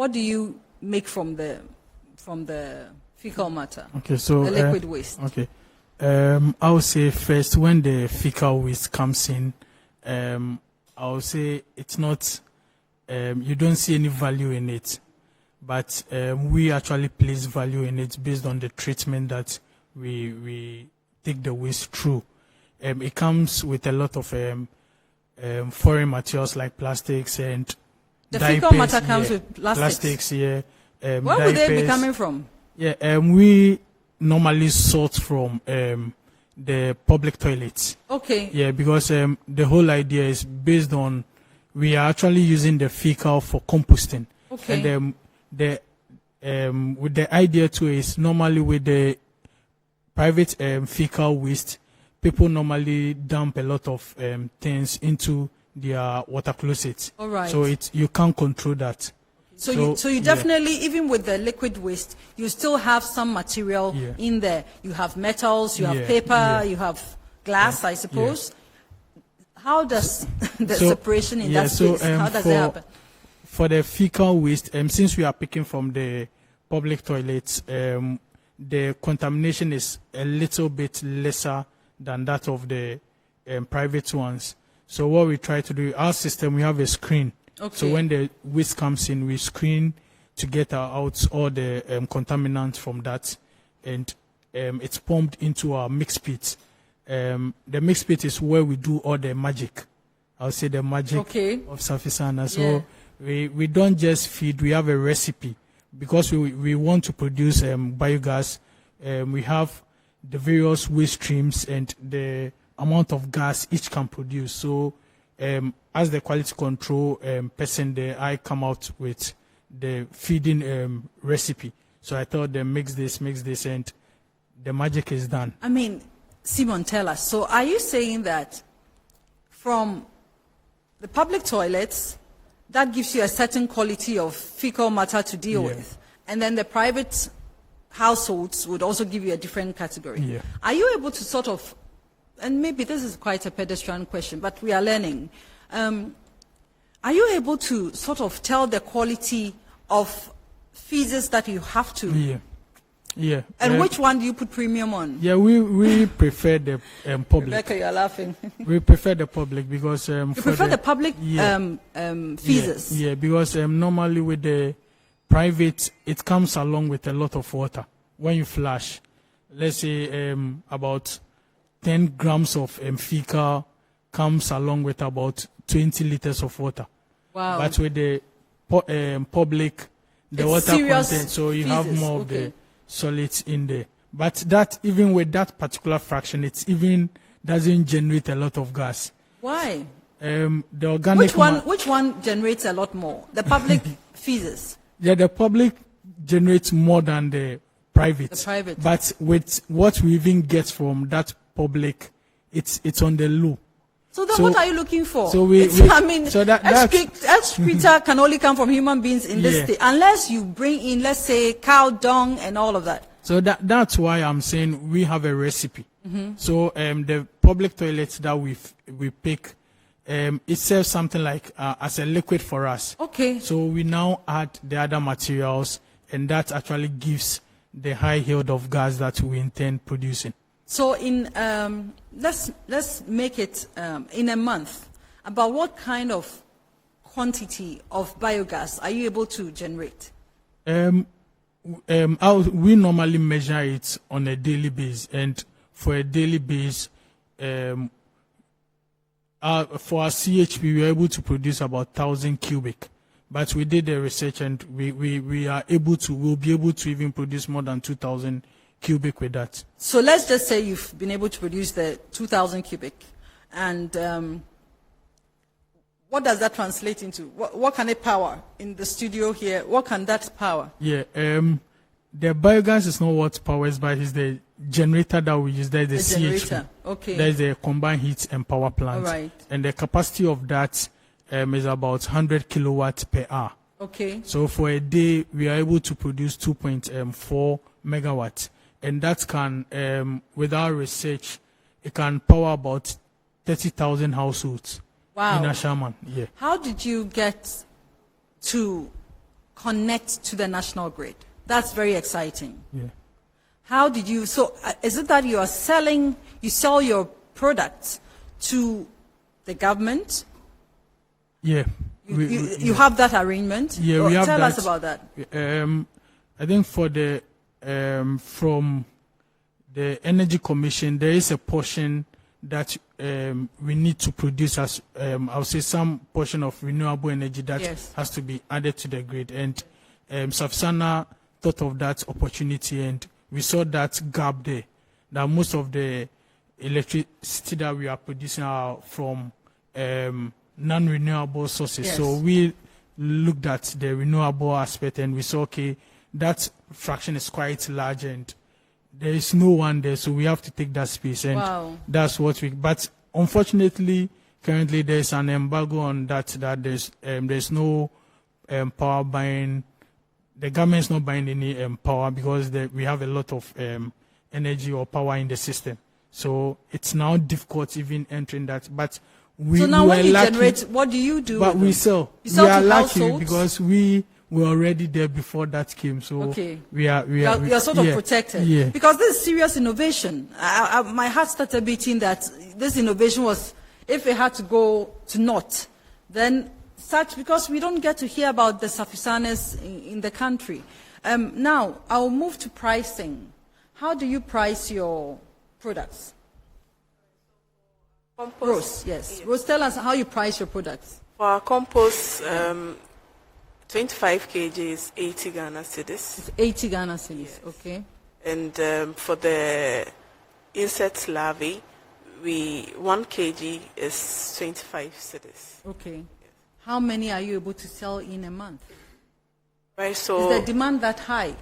what do you make from the fecal matter? Okay, so the liquid waste. Okay, I would say first when the fecal waste comes in, I would say it's not. You don't see any value in it, but we actually place value in it based on the treatment that we take the waste through. It comes with a lot of foreign materials like plastics and the diapers. fecal matter comes with plastics. Plastics, yeah. Where would they be coming from? Yeah, we normally sort from the public toilets. Okay. Yeah, because the whole idea is based on we are actually using the fecal for composting. Okay. And with the idea too is normally with the private fecal waste, people normally dump a lot of things into their water closets. All right. So you can't control that. So you definitely, even with the liquid waste, you still have some material in there. You have metals, you have paper, you have glass, I suppose. How does the separation in that space, how does it happen? For the fecal waste, since we are picking from the public toilets, the contamination is a little bit lesser than that of the private ones. So what we try to do, our system, we have a screen. Okay. So when the waste comes in, we screen to get out all the contaminants from that, and it's pumped into our mix pit. The mix pit is where we do all the magic. I'll say the magic of Safisana. So we don't just feed, we have a recipe. Because we want to produce biogas, we have the various waste streams and the amount of gas each can produce. So as the quality control person there, I come out with the feeding recipe. So I thought they mix this, and the magic is done. I mean, Simon, tell us. So are you saying that from the public toilets, that gives you a certain quality of fecal matter to deal with, and then the private households would also give you a different category? Yeah. Are you able to sort of, and maybe this is quite a pedestrian question, but we are learning. Are you able to sort of tell the quality of feces that you have to? Yeah. And which one do you put premium on? Yeah, we prefer the public. Rebecca, you're laughing. We prefer the public because you prefer the public feces? Yeah, because normally with the private, it comes along with a lot of water. When you flush, let's say about 10 grams of fecal comes along with about 20 liters of water. Wow. But with the public, the water content, so you have more of the solids in there. But that, even with that particular fraction, it even doesn't generate a lot of gas. Why? The organic which one generates a lot more? The public feces? Yeah, the public generates more than the private. The private. But with what we even get from that public, it's on the low. So then what are you looking for? So excreta can only come from human beings in this state, unless you bring in, let's say, cow dung and all of that. So that's why I'm saying we have a recipe. So the public toilets that we pick, it serves something like as a liquid for us. Okay. So we now add the other materials, and that actually gives the high yield of gas that we intend producing. So in let's make it in a month. About what kind of quantity of biogas are you able to generate? We normally measure it on a daily basis, and for a daily basis, for our CHP, we were able to produce about 1,000 cubic. But we did the research, and we'll be able to even produce more than 2,000 cubic with that. So let's just say you've been able to produce the 2,000 cubic, and what does that translate into? What can it power in the studio here? What can that power? Yeah, the biogas is not what powers, but it's the generator that we use. That is the CHP. Generator. Okay. That is the combined heat and power plant. All right. And the capacity of that is about 100 kilowatts per hour. Okay. So for a day, we are able to produce 2.4 megawatts. And that can, with our research, it can power about 30,000 households. Wow. In Ashaman, yeah. How did you get to connect to the national grid. That's very exciting. Yeah. How did you, so is it that you sell your products to the government? Yeah. You have that arrangement? Yeah, we have Tell that. us about that. I think for the, from the Energy Commission, there is a portion that we need to produce as, I would say, some portion of renewable energy that has to be added to the grid. And Safsana thought of that opportunity, and we saw that gap there, that most of the electricity that we are producing are from non-renewable sources. Yes. So we looked at the renewable aspect, and we saw, okay, that fraction is quite large, and there is no one there, so we have to take that space, and that's what we. But unfortunately, currently there is an embargo on that. That there's no power buying. The government is not buying any power because we have a lot of energy or power in the system. So it's now difficult even entering that. But so now when you generate, what do you do? But we sell. You sell we are to lucky households? because we were already there before that came. So we are sort of protected. Yeah. Because this is serious innovation. My heart started beating that this innovation was, if it had to go to naught, then because we don't get to hear about the Safisanes in the country. Now, I'll move to pricing. How do you price your products? Compost. Rose, yes. Rose, tell us how you price your products. For our compost, 25 kg is 80 Ghana cedis. It's 80 Ghana cedis, yes. Okay. And for the insect larvae, 1 kg is 25 cedis. Okay. Yes. How many are you able to sell in a month? Right, so is the demand that high?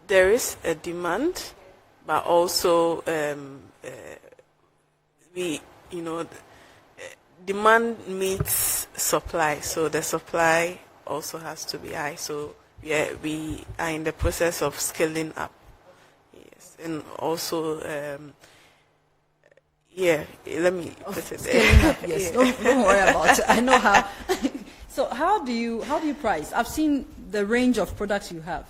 There is a demand, but also demand meets supply, so the supply also has to be high. So we are in the process of scaling up. Yes, and also let me put it scaling up. Yes, don't worry about it. I know how. So how do you price? I've seen the range of products you have.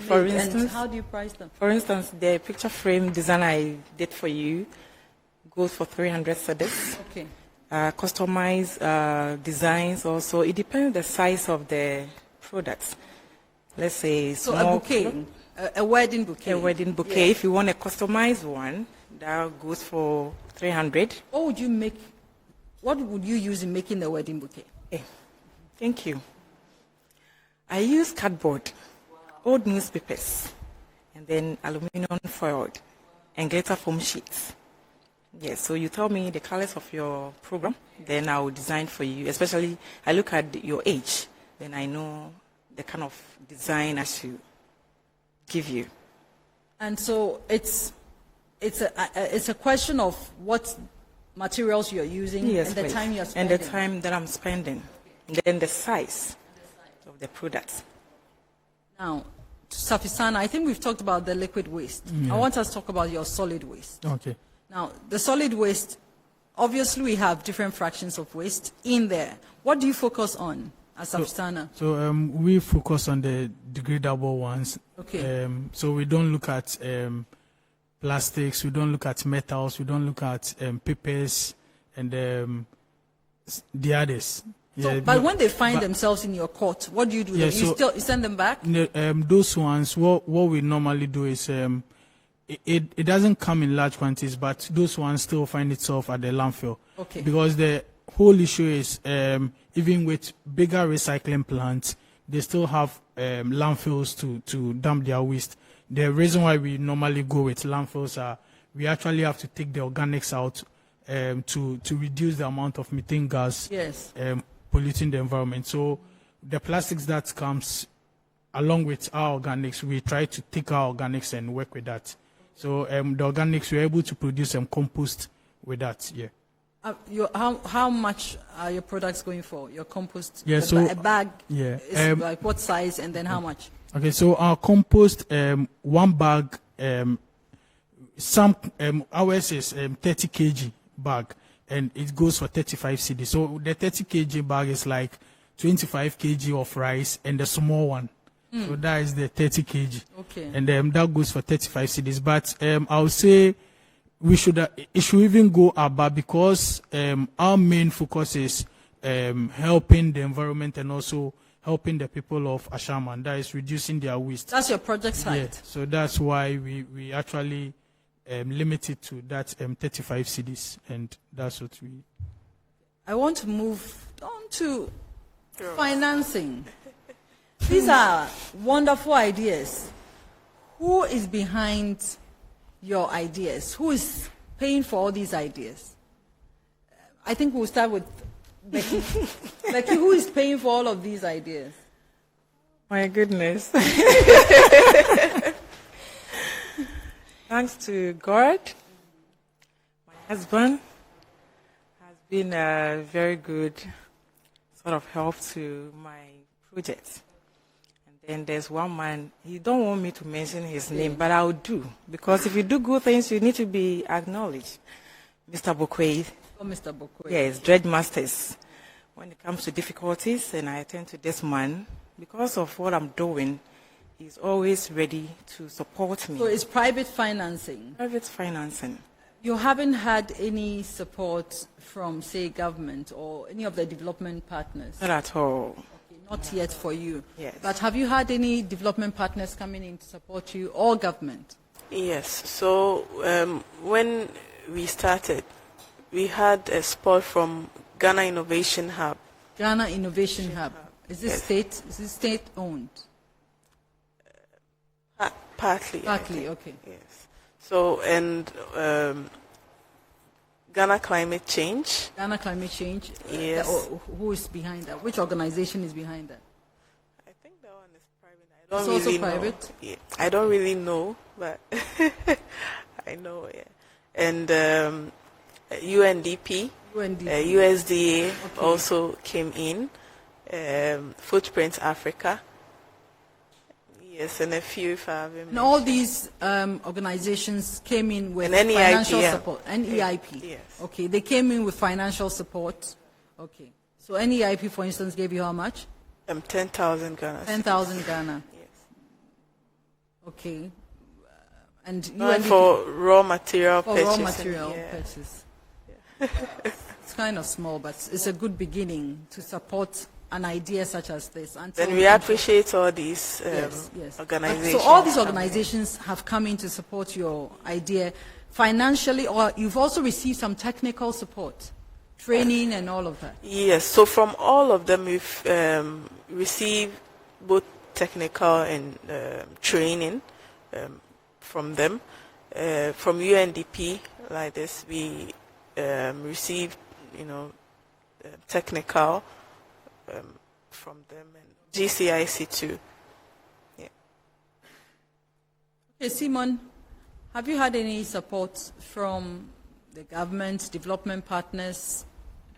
For instance, and how do you price them? For instance, the picture frame design I did for you goes for 300 cedis. Okay. Customized designs also. It depends the size of the products. Let's say so a bouquet, a wedding bouquet. A wedding bouquet. Yes. If you want a customized one, that goes for 300. What would you use in making the wedding bouquet? Thank you. I use cardboard, old newspapers, and then aluminum foil and glitter foam sheets. Yes, so you tell me the colors of your program, then I will design for you. Especially, I look at your age, then I know the kind of design I should give you. And so it's a question of what materials you're using, yes, and the time you're spending. And the time that I'm spending. And then the size of the products. Now, Safisana, I think we've talked about the liquid waste. Yeah. I want us to talk about your solid waste. Okay. Now, the solid waste, obviously we have different fractions of waste in there. What do you focus on as Safisana? So we focus on the degradable ones. Okay. So we don't look at plastics, we don't look at metals, we don't look at papers and the others. So, Yeah, but when they find themselves in your court, what do you do? Yeah, You send them back? Those ones, what we normally do is it doesn't come in large quantities, but those ones still find itself at the landfill. Okay. Because the whole issue is even with bigger recycling plants, they still have landfills to dump their waste. The reason why we normally go with landfills are we actually have to take the organics out to reduce the amount of methane gas. Yes. Polluting the environment. So the plastics that comes along with our organics, we try to take our organics and work with that. So the organics, we're able to produce some compost with that. Yeah. How much are your products going for? Your compost? Yeah. So a bag. Yeah. Is like what size and then how much? Okay. So our compost, one bag, ours is 30 kg bag. And it goes for 35 cedis. So the 30 kg bag is like 25 kg of rice and the small one. So that is the 30 kg. Okay. And that goes for 35 cedis. But I would say we should it should even go above, because our main focus is helping the environment and also helping the people of Ashaman. That is reducing their waste. That's your project site. Yeah. So that's why we actually limit it to that 35 cedis, and that's what we. I want to move on to financing. These are wonderful ideas. Who is behind your ideas? Who is paying for all these ideas? I think we'll start with Becky. Becky, who is paying for all of these ideas? My goodness. Thanks to God, my husband has been a very good sort of help to my project. And then there's one man, he don't want me to mention his name, but I'll do. Because if you do good things, you need to be acknowledged. Mr. Bokwe. Oh, Mr. Bokwe. Yes, Dread Masters. When it comes to difficulties, and I attend to this man, because of what I'm doing, he's always ready to support me. So it's private financing. Private financing. You haven't had any support from, say, government or any of the development partners? Not at all. Okay, not yet for you. Yes. But have you had any development partners coming in to support you, or government? Yes. So when we started, we had a support from Ghana Innovation Hub. Ghana Innovation Hub. Is this Yes. state owned? Partly. I Partly, think. okay. Yes. So, and Ghana Climate Change. Ghana Climate Change? Yes. Who is behind that? Which organization is behind that? I think that one is private. I don't It's also really private? know. Yeah. I don't really know, but I know, yeah. And UNDP, UNDP. USDA also came in. Footprint Africa. Yes, and a few if I haven't And all mentioned. these organizations came in with And NEIP, financial yeah. support. NEIP. Yes. Okay, they came in with financial support. Okay. So NEIP, for instance, gave you how much? 10,000 Ghana. 10,000 Ghana. Yes. Okay. And And UNDP for raw material for purchase. raw material yeah. purchase. It's kind of small, but it's a good beginning to support an idea such as this. Then we appreciate all these Yes, yes. organizations. So all these organizations have come in to support your idea financially, or you've also received some technical support, training and all of that. Yes, so from all of them, we've received both technical and training from them. From UNDP, like this, we received, technical from them, and GCIC too. Yeah. Okay, Simon, have you had any support from the government, development partners,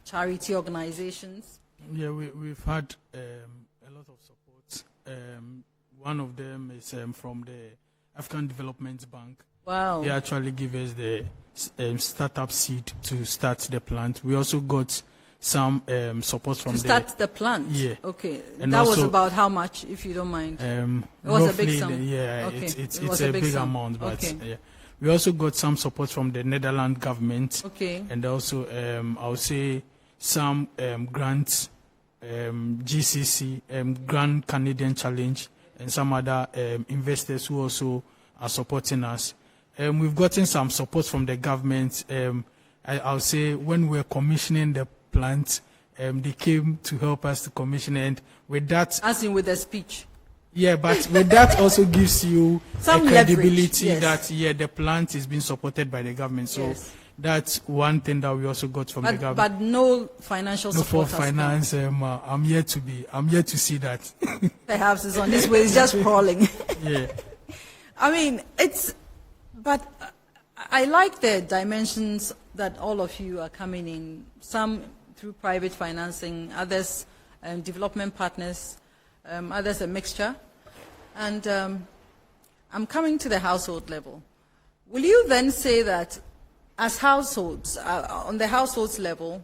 charity organizations? Yeah, we've had a lot of support. One of them is from the African Development Bank. Wow. They actually give us the startup seed to start the plant. We also got some support from To start the plant? Yeah. Okay. And that was also, about how much, if you don't mind? it was a big sum. Yeah, Okay. it's It was a a big big sum. amount, but Okay. yeah. We also got some support from the Netherlands government. Okay. And also, I would say some grants, GCC, Grand Canadian Challenge, and some other investors who also are supporting us. We've gotten some support from the government. I'll say when we're commissioning the plant, they came to help us to commission, and with that, As in with the speech. yeah, but with that also gives you Some a credibility leverage, yes. that the plant is being supported by the government. So Yes. that's one thing that we also got from the government. But no financial No, for support has come. finance, I'm yet to see that. Perhaps it's on this way, it's just crawling. Yeah. I mean, but I like the dimensions that all of you are coming in, some through private financing, others development partners, others a mixture. And I'm coming to the household level. Will you then say that as households, on the households level,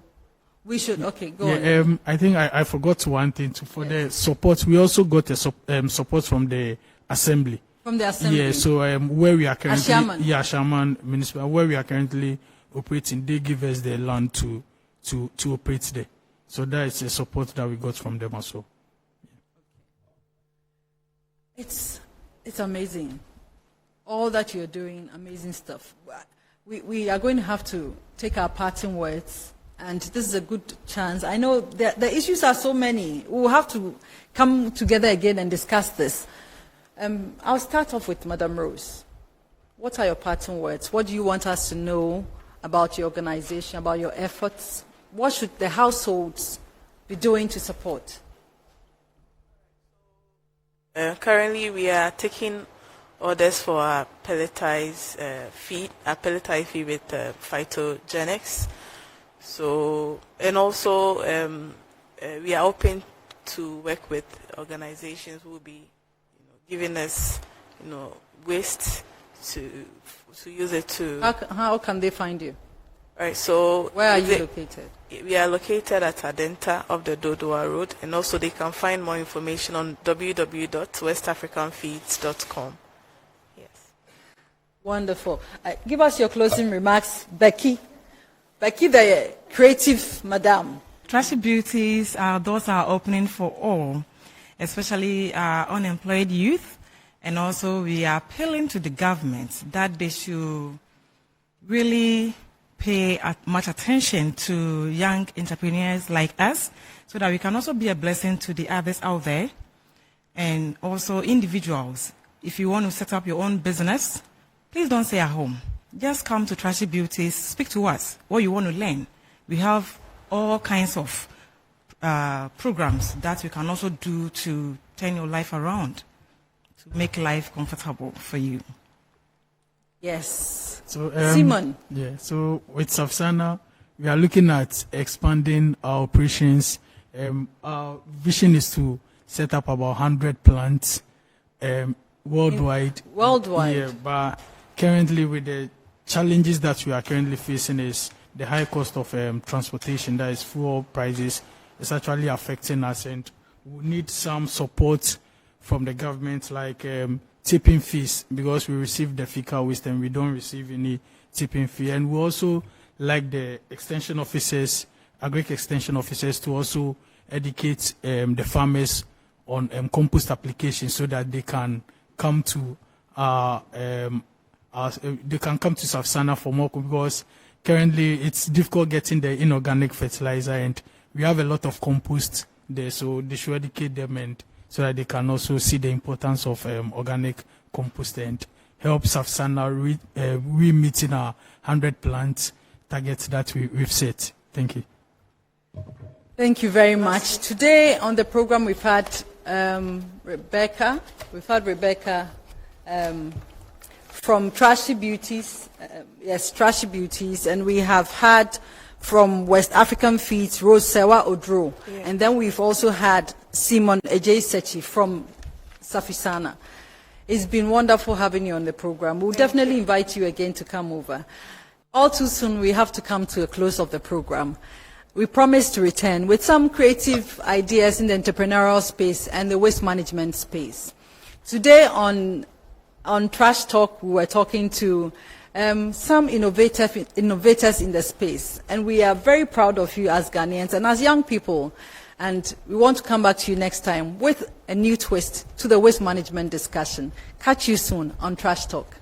We should. Okay, go on. I think I forgot one thing too. For the support, we also got support from the assembly. From the assembly. Yeah, so where we are currently, Ashaman. Ashaman municipal, where we are currently operating, they give us the land to operate there. So that is the support that we got from them also. It's amazing. All that you're doing, amazing stuff. We are going to have to take our parting words, and this is a good chance. I know the issues are so many. We'll have to come together again and discuss this. I'll start off with Madam Rose. What are your parting words? What do you want us to know about your organization, about your efforts? What should the households be doing to support? Currently, we are taking orders for our pelletized feed, with phytogenics. So, and also we are open to work with organizations who will be giving us, waste to use it to. How can they find you? All right. So where are you located? We are located at Adenta of the Dodoa Road, and also they can find more information on www.westafricanfeeds.com. Yes. Wonderful. Give us your closing remarks, Becky. Becky, the creative madam. Trashy Beauties, doors are opening for all, especially unemployed youth, and also we are appealing to the government that they should really pay much attention to young entrepreneurs like us, so that we can also be a blessing to the others out there, and also individuals. If you want to set up your own business, please don't stay at home. Just come to Trashy Beauties, speak to us, what you want to learn. We have all kinds of programs that we can also do to turn your life around, to make life comfortable for you. Yes. So, Simon. Yeah, so with Safsana, we are looking at expanding our operations. Our vision is to set up about 100 plants worldwide. Worldwide. Yeah, but currently with the challenges that we are currently facing is the high cost of transportation, that is fuel prices, is actually affecting us, and we need some support from the government, like tipping fees, because we receive the fecal waste and we don't receive any tipping fee. And we also like the extension officers, agric extension officers, to also educate the farmers on compost application, so that they can come to Safsana for more, because currently it's difficult getting the inorganic fertilizer, and we have a lot of compost there, so they should educate them, and so that they can also see the importance of organic compost and help Safsana meeting our 100 plant targets that we've set. Thank you. Thank you very much. Today on the program we've had Rebecca. We've had Rebecca from Trashy Beauties. Trashy Beauties, and we have had from West African Feeds, Rose Sewa Odro. Yeah. And then we've also had Simon Ejay Sechi from Safisana. It's been wonderful having you on the program. We'll definitely invite you again to come over. All too soon, we have to come to a close of the program. We promise to return with some creative ideas in the entrepreneurial space and the waste management space. Today on Trash Talk, we were talking to some innovators in the space, and we are very proud of you as Ghanaians and as young people, and we want to come back to you next time with a new twist to the waste management discussion. Catch you soon on Trash Talk.